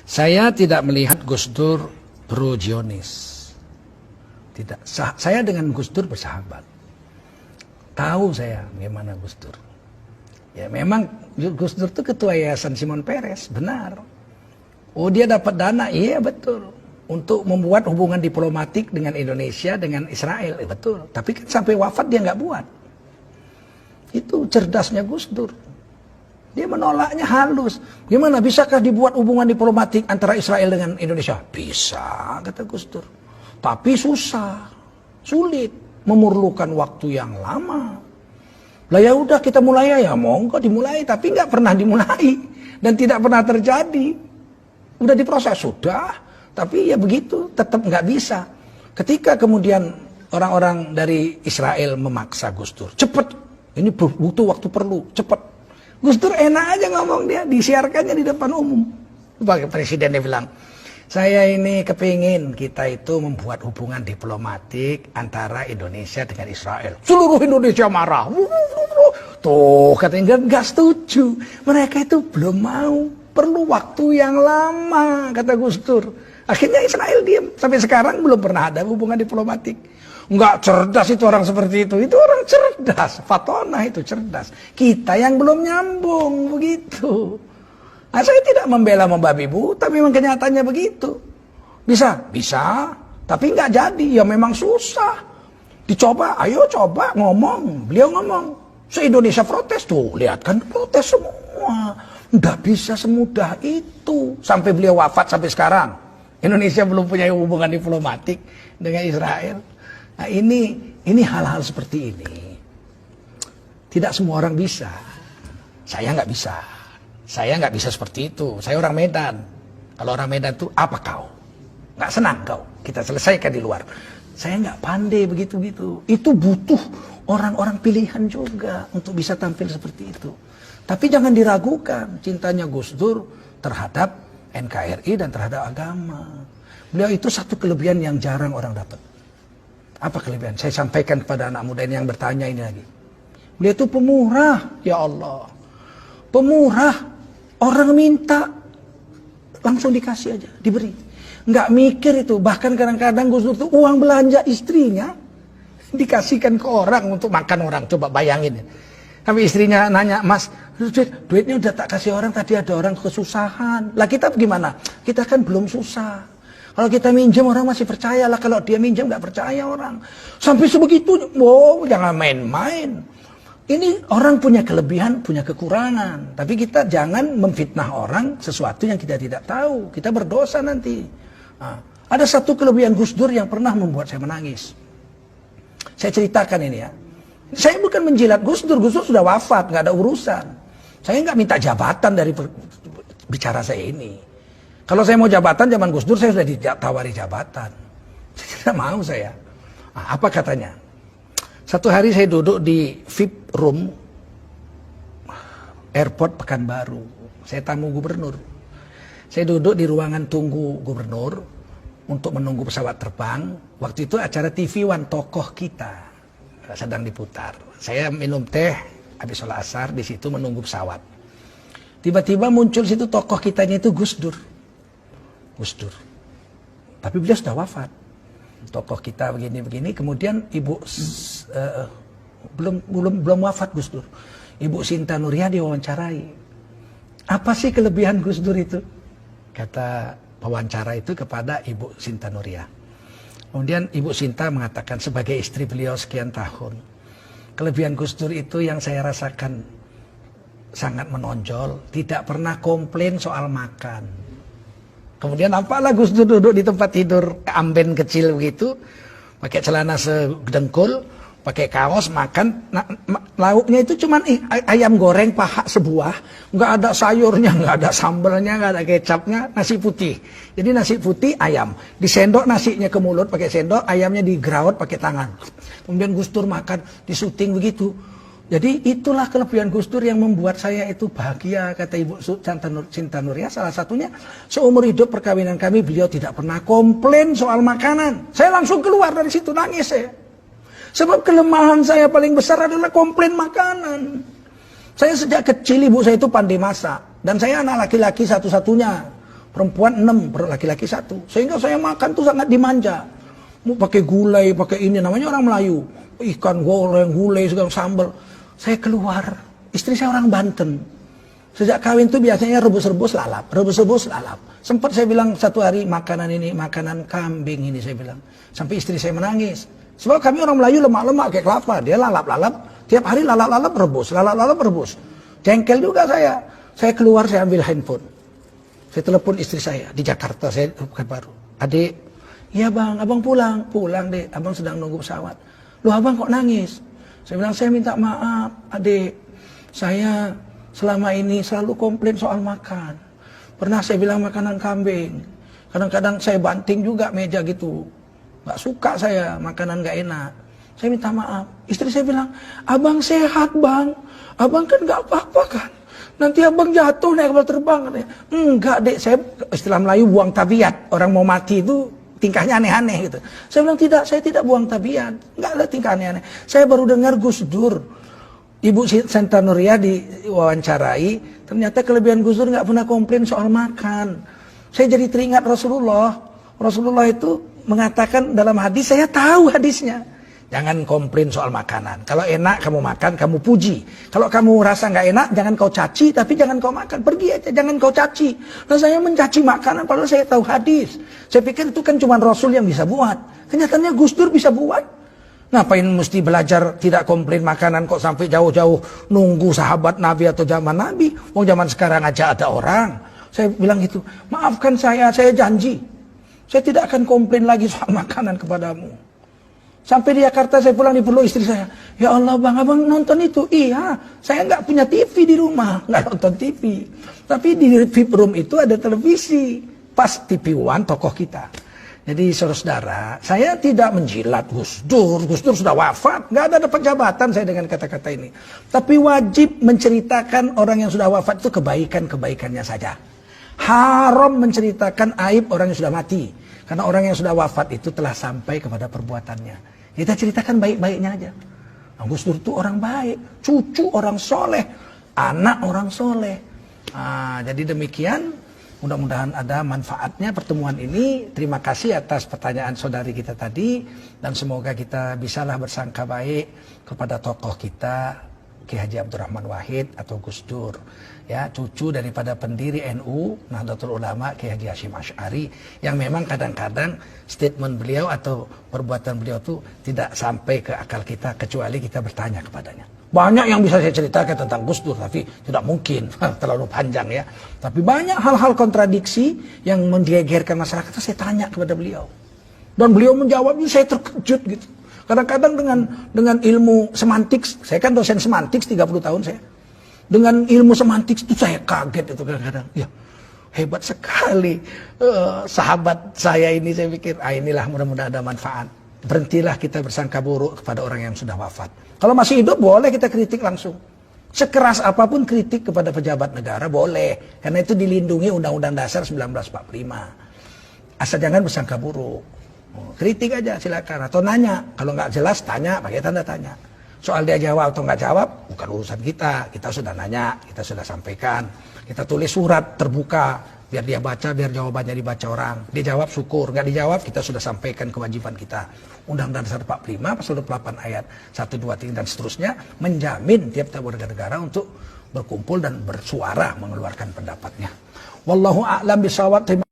Saya tidak melihat Gus Dur pro-Zionis. Tidak. Saya dengan Gus Dur bersahabat. Tahu saya gimana Gus Dur. Ya memang Gus Dur itu ketua Yayasan Shimon Peres, benar. Oh dia dapat dana, iya betul. Untuk membuat hubungan diplomatik dengan Indonesia, dengan Israel, betul. Tapi kan sampai wafat dia nggak buat. Itu cerdasnya Gus Dur. Dia menolaknya halus. Gimana, bisakah dibuat hubungan diplomatik antara Israel dengan Indonesia? Bisa, kata Gus Dur. Tapi susah, sulit, memerlukan waktu yang lama. Lah ya udah kita mulai ya, monggo dimulai, tapi nggak pernah dimulai dan tidak pernah terjadi. Udah diproses sudah, tapi ya begitu, tetap nggak bisa. Ketika kemudian orang-orang dari Israel memaksa Gus Dur, cepet, ini butuh waktu perlu, cepet. Gus Dur enak aja ngomong, dia disiarkannya di depan umum. Sebagai presiden dia bilang, saya ini kepingin kita itu membuat hubungan diplomatik antara Indonesia dengan Israel. Seluruh Indonesia marah. Tuh katanya nggak setuju. Mereka itu belum mau, perlu waktu yang lama, kata Gus Dur. Akhirnya Israel diam. Sampai sekarang belum pernah ada hubungan diplomatik. Enggak cerdas itu orang seperti itu orang cerdas. Fatona itu cerdas. Kita yang belum nyambung begitu. Nah, saya tidak membela membabi buta, tapi memang kenyataannya begitu. Bisa, tapi nggak jadi. Ya memang susah. Dicoba, ayo coba ngomong. Beliau ngomong. Se-Indonesia protes tuh, lihat kan protes semua. Nggak bisa semudah itu. Sampai beliau wafat sampai sekarang. Indonesia belum punya hubungan diplomatik dengan Israel. Nah ini hal-hal seperti ini. Tidak semua orang bisa. Saya nggak bisa. Saya nggak bisa seperti itu. Saya orang Medan. Kalau orang Medan itu apa kau? Nggak senang kau? Kita selesaikan di luar. Saya nggak pandai begitu-gitu. Itu butuh orang-orang pilihan juga untuk bisa tampil seperti itu. Tapi jangan diragukan cintanya Gus Dur terhadap NKRI dan terhadap agama. Beliau itu satu kelebihan yang jarang orang dapat. Apa kelebihan? Saya sampaikan kepada anak muda ini yang bertanya ini lagi. Beliau itu pemurah, ya Allah. Pemurah. Orang minta, langsung dikasih aja, diberi. Nggak mikir itu. Bahkan kadang-kadang Gus Dur itu uang belanja istrinya dikasihkan ke orang untuk makan orang. Coba bayangin. Tapi istrinya nanya, Mas, duitnya udah tak kasih orang, tadi ada orang kesusahan. Lah kita gimana? Kita kan belum susah. Kalau kita minjem orang masih percaya lah, kalau dia minjem nggak percaya orang. Sampai sebegitu, jangan main-main. Ini orang punya kelebihan, punya kekurangan. Tapi kita jangan memfitnah orang sesuatu yang kita tidak tahu. Kita berdosa nanti. Nah, ada satu kelebihan Gus Dur yang pernah membuat saya menangis. Saya ceritakan ini ya. Saya bukan menjilat Gus Dur sudah wafat, nggak ada urusan. Saya nggak minta jabatan dari bicara saya ini. Kalau saya mau jabatan zaman Gus Dur, saya sudah ditawari jabatan. Saya tidak mau saya. Nah, apa katanya? Satu hari saya duduk di VIP room airport Pekanbaru. Saya tamu gubernur. Saya duduk di ruangan tunggu gubernur untuk menunggu pesawat terbang. Waktu itu acara TV One tokoh kita sedang diputar. Saya minum teh habis sholat asar di situ menunggu pesawat. Tiba-tiba muncul situ tokoh kitanya itu Gus Dur. Gus Dur. Tapi beliau sudah wafat. Tokoh kita begini-begini, kemudian ibu belum wafat Gus Dur. Ibu Sinta Nuria diwawancarai. Apa sih kelebihan Gus Dur itu? Kata wawancara itu kepada Ibu Sinta Nuria. Kemudian Ibu Sinta mengatakan sebagai istri beliau sekian tahun, kelebihan Gus Dur itu yang saya rasakan sangat menonjol, tidak pernah komplain soal makan. Kemudian apalah Gus Dur duduk di tempat tidur amben kecil begitu, pakai celana sedengkul, pakai kaos, makan. Nah, lauknya itu cuman ayam goreng paha sebuah, nggak ada sayurnya, nggak ada sambalnya, nggak ada kecapnya, nasi putih. Jadi nasi putih ayam, disendok nasinya ke mulut pakai sendok, ayamnya digraut pakai tangan. Kemudian Gus Dur makan, disuting begitu. Jadi itulah kelebihan Gus Dur yang membuat saya itu bahagia, kata Ibu Sinta Nuria. Salah satunya seumur hidup perkawinan kami beliau tidak pernah komplain soal makanan. Saya langsung keluar dari situ nangis saya. Sebab kelemahan saya paling besar adalah komplain makanan. Saya sejak kecil ibu saya itu pandai masak dan saya anak laki-laki satu-satunya. perempuan 6, laki-laki 1. Sehingga saya makan tuh sangat dimanja. Mau pakai gulai, pakai ini, namanya orang Melayu. Ikan goreng, gulai, segala sambal. Saya keluar, istri saya orang Banten. Sejak kawin tuh biasanya rebus-rebus lalap, rebus-rebus lalap. Sempat saya bilang satu hari makanan ini, makanan kambing ini saya bilang. Sampai istri saya menangis. Sebab kami orang Melayu lemak-lemak kayak kelapa. Dia lalap-lalap, tiap hari lalap-lalap rebus, lalap-lalap rebus. Jengkel juga saya. Saya keluar, saya ambil handphone. Saya telepon istri saya di Jakarta, saya bukan baru. Adik, iya bang, abang pulang. Pulang dek, abang sedang nunggu pesawat. Loh abang kok nangis? Saya bilang, saya minta maaf adik. Saya selama ini selalu komplain soal makan. Pernah saya bilang makanan kambing. Kadang-kadang saya banting juga meja gitu. Gak suka saya, makanan gak enak. Saya minta maaf. Istri saya bilang, abang sehat bang. Abang kan gak apa-apa kan. Nanti abang jatuh naik kapal terbang. Enggak dek, saya istilah Melayu buang tabiat. Orang mau mati itu tingkahnya aneh-aneh gitu. Saya bilang tidak, saya tidak buang tabiat. Enggak ada tingkah aneh-aneh. Saya baru dengar Gus Dur. Ibu Senta Nuria diwawancarai. Ternyata kelebihan Gus Dur nggak pernah komplain soal makan. Saya jadi teringat Rasulullah. Rasulullah itu mengatakan dalam hadis, saya tahu hadisnya. Jangan komplain soal makanan. Kalau enak kamu makan, kamu puji. Kalau kamu rasa nggak enak, jangan kau caci, tapi jangan kau makan. Pergi aja, jangan kau caci. Nah saya mencaci makanan, padahal saya tahu hadis. Saya pikir itu kan cuma Rasul yang bisa buat. Kenyataannya Gus Dur bisa buat. Ngapain mesti belajar tidak komplain makanan kok sampai jauh-jauh nunggu sahabat Nabi atau zaman Nabi. Wong zaman sekarang aja ada orang. Saya bilang gitu, maafkan saya janji. Saya tidak akan komplain lagi soal makanan kepadamu. Sampai di Jakarta saya pulang dipeluk istri saya. Ya Allah bang, abang nonton itu? Iya, saya nggak punya TV di rumah, nggak nonton TV. Tapi di VIP room itu ada televisi. Pas TV One tokoh kita. Jadi saudara-saudara, saya tidak menjilat Gus Dur. Gus Dur sudah wafat, nggak ada dapat jabatan saya dengan kata-kata ini. Tapi wajib menceritakan orang yang sudah wafat itu kebaikan-kebaikannya saja. Haram menceritakan aib orang yang sudah mati. Karena orang yang sudah wafat itu telah sampai kepada perbuatannya. Kita ceritakan baik-baiknya aja. Nah, Gus Dur itu orang baik, cucu orang soleh, anak orang soleh. Nah, jadi demikian. Mudah-mudahan ada manfaatnya pertemuan ini. Terima kasih atas pertanyaan saudari kita tadi. Dan semoga kita bisalah bersangka baik kepada tokoh kita, Ki Haji Abdurrahman Wahid atau Gus Dur. Ya, cucu daripada pendiri NU, Nahdlatul Ulama, Ki Haji Hasyim Asy'ari. Yang memang kadang-kadang statement beliau atau perbuatan beliau itu tidak sampai ke akal kita, kecuali kita bertanya kepadanya. Banyak yang bisa saya ceritakan tentang Gus Dur, tapi tidak mungkin, terlalu panjang ya. Tapi banyak hal-hal kontradiksi yang menggegerkan masyarakat, saya tanya kepada beliau. Dan beliau menjawabnya, saya terkejut gitu. Kadang-kadang dengan ilmu semantik, saya kan dosen semantik 30 tahun saya. Dengan ilmu semantik itu saya kaget itu kadang-kadang. Ya, hebat sekali sahabat saya ini, saya pikir, inilah mudah-mudahan ada manfaat. Berhentilah kita bersangka buruk kepada orang yang sudah wafat. Kalau masih hidup boleh kita kritik langsung. Sekeras apapun kritik kepada pejabat negara boleh. Karena itu dilindungi Undang-Undang Dasar 1945. Asal jangan bersangka buruk. Kritik aja silakan. Atau nanya. Kalau nggak jelas tanya, pakai tanda tanya. Soal dia jawab atau nggak jawab, bukan urusan kita. Kita sudah nanya, kita sudah sampaikan. Kita tulis surat terbuka. Biar dia baca, biar jawabannya dibaca orang. Dia jawab syukur, nggak dijawab kita sudah sampaikan kewajiban kita. Undang-Undang Dasar 45 pasal 28 ayat 1, 2, 3 dan seterusnya menjamin tiap-tiap warga negara untuk berkumpul dan bersuara mengeluarkan pendapatnya. Wallahu a'lam bishawab.